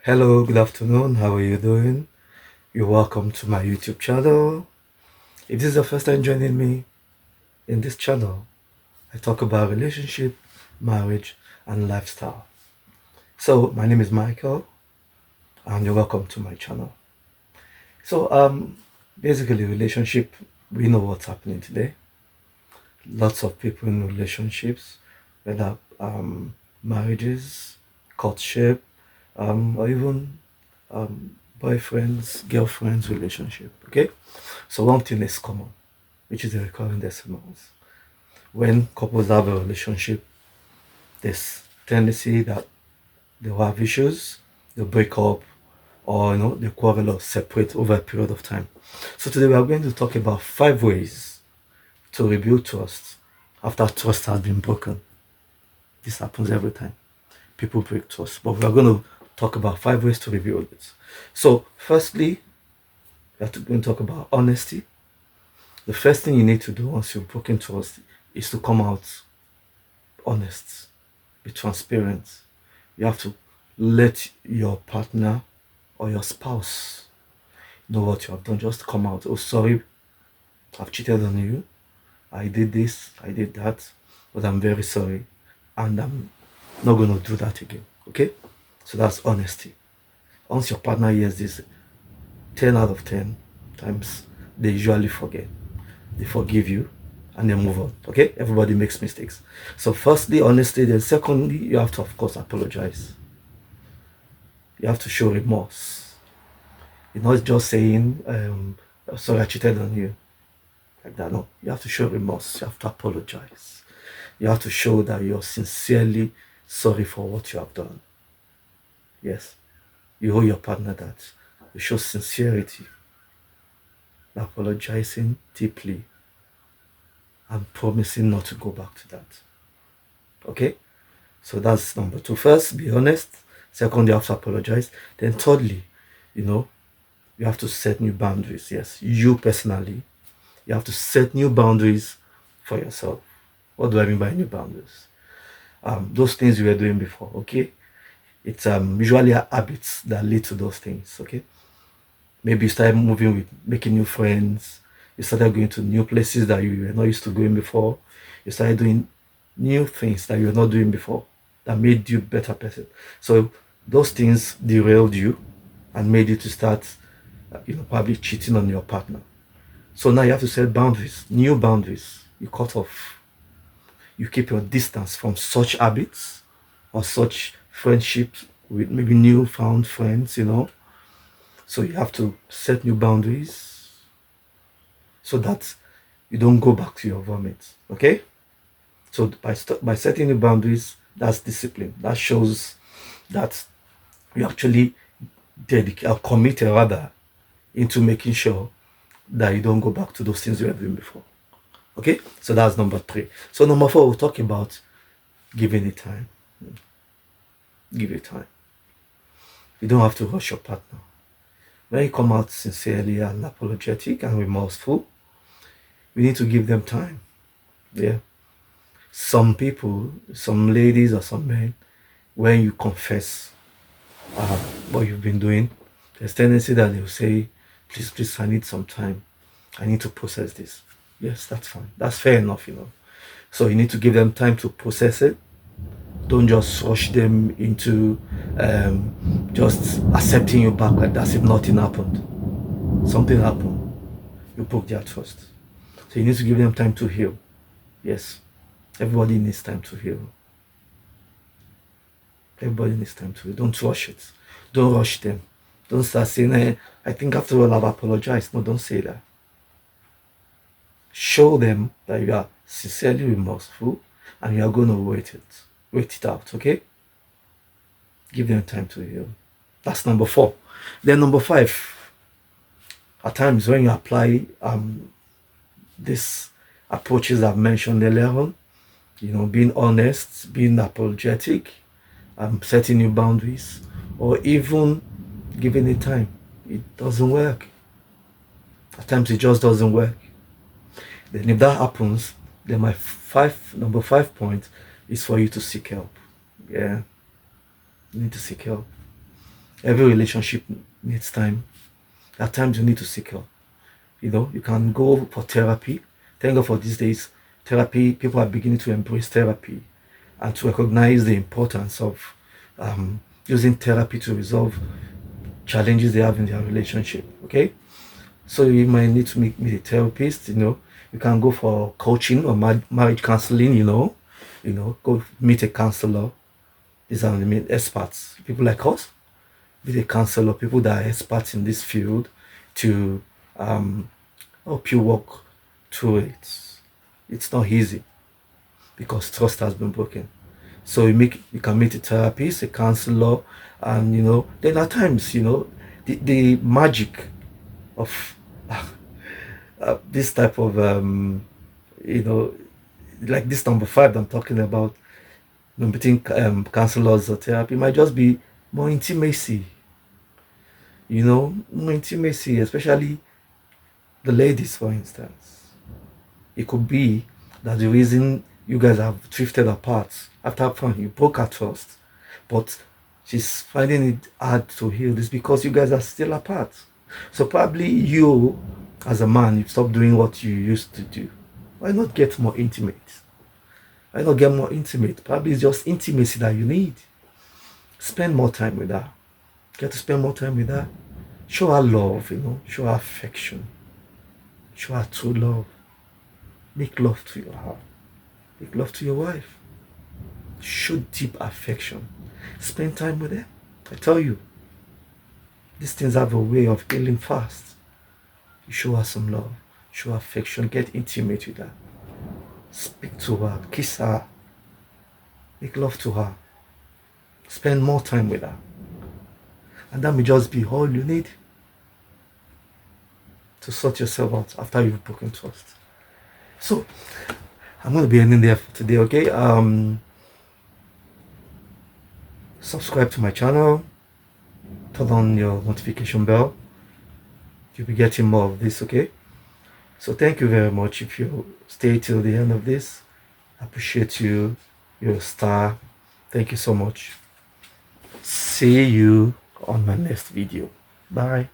Hello, good afternoon. How are you doing? You're welcome to my YouTube channel. If this is the first time joining me in this channel, I talk about relationship, marriage, and lifestyle. So, my name is Michael, and you're welcome to my channel. So, basically, relationship, we know what's happening today. Lots of people in relationships, whether marriages, courtship, or even boyfriends, girlfriends relationship. Okay, so one thing is common, which is the recurring decimals. When couples have a relationship, there's tendency that they'll have issues, they'll break up, or they quarrel or separate over a period of time. So today we are going to talk about 5 ways to rebuild trust after trust has been broken. This happens every time people break trust, but we are going to talk about 5 ways to rebuild it. So firstly, we are going to talk about honesty. The first thing you need to do once you've broken trust is to come out honest, be transparent. You have to let your partner or your spouse know what you have done. Just come out. Oh, sorry, I've cheated on you. I did this, I did that, but I'm very sorry, and I'm not going to do that again. Okay? So that's honesty. Once your partner hears this, 10 out of 10 times, they usually forget. They forgive you and they move on. Okay? Everybody makes mistakes. So, firstly, honesty. Then, secondly, you have to, of course, apologize. You have to show remorse. You're not just saying, sorry, I cheated on you. Like that. No. You have to show remorse. You have to apologize. You have to show that you're sincerely sorry for what you have done. Yes. You owe your partner that. You show sincerity, apologizing deeply, and promising not to go back to that. Okay? So that's number 2. First, be honest. Second, you have to apologize. Then thirdly, you have to set new boundaries. Yes, you personally, you have to set new boundaries for yourself. What do I mean by new boundaries? Those things you were doing before, okay? It's usually habits that lead to those things, okay? Maybe you started moving with making new friends. You started going to new places that you were not used to going before. You started doing new things that you were not doing before that made you a better person. So those things derailed you and made you to start, probably cheating on your partner. So now you have to set boundaries, new boundaries. You cut off. You keep your distance from such habits or such friendships with maybe newfound friends. So you have to set new boundaries so that you don't go back to your vomit. Okay? So by setting new boundaries, that's discipline. That shows that you actually dedicate or committed rather into making sure that you don't go back to those things you were doing before. Okay? So that's number 3. So number 4, we'll talk about giving it time. Give it time. You don't have to rush your partner. When you come out sincerely and apologetic and remorseful, we need to give them time. Yeah. Some people, some ladies or some men, when you confess what you've been doing, there's tendency that they'll say, please, I need some time. I need to process this. Yes, that's fine. That's fair enough. So you need to give them time to process it. Don't just rush them into just accepting you back like that as if nothing happened. Something happened. You broke their trust. So you need to give them time to heal. Yes. Everybody needs time to heal. Everybody needs time to heal. Don't rush it. Don't rush them. Don't start saying, I think after all I've apologized. No, don't say that. Show them that you are sincerely remorseful and you are going to wait it out, okay? Give them time to heal. That's number 4. Then number 5, at times when you apply these approaches I've mentioned earlier on, being honest, being apologetic, setting new boundaries, or even giving it time, it doesn't work. At times it just doesn't work. Then if that happens, then number 5 point is for you to seek help. Yeah, you need to seek help. Every relationship needs time. At times you need to seek help. You can go for therapy. Thank God for these days, therapy, people are beginning to embrace therapy and to recognize the importance of using therapy to resolve challenges they have in their relationship. Okay, so you might need to meet a therapist. You can go for coaching or marriage counseling. Go meet a counselor. These are the main experts, people like us. Meet a counselor, people that are experts in this field to help you walk through it. It's not easy because trust has been broken. So you can meet a therapist, a counselor, and then at times the magic of this type of you know like this number 5 that I'm talking about, meeting counselors or therapy might just be more intimacy. More intimacy, especially the ladies, for instance. It could be that the reason you guys have drifted apart after you broke her trust, but she's finding it hard to heal is because you guys are still apart. So probably you, as a man, you stop doing what you used to do. Why not get more intimate? Why not get more intimate? Probably it's just intimacy that you need. Spend more time with her. Get to spend more time with her. Show her love, show her affection. Show her true love. Make love to your heart. Make love to your wife. Show deep affection. Spend time with her. I tell you, these things have a way of healing fast. You show her some love. Show her affection. Get intimate with her. Speak to her. Kiss her. Make love to her. Spend more time with her. And that may just be all you need to sort yourself out after you've broken trust. So, I'm going to be ending there for today, okay? Subscribe to my channel. Turn on your notification bell. You'll be getting more of this, okay? So, thank you very much if you stay till the end of this. I appreciate you. You're a star. Thank you so much. See you on my next video. Bye.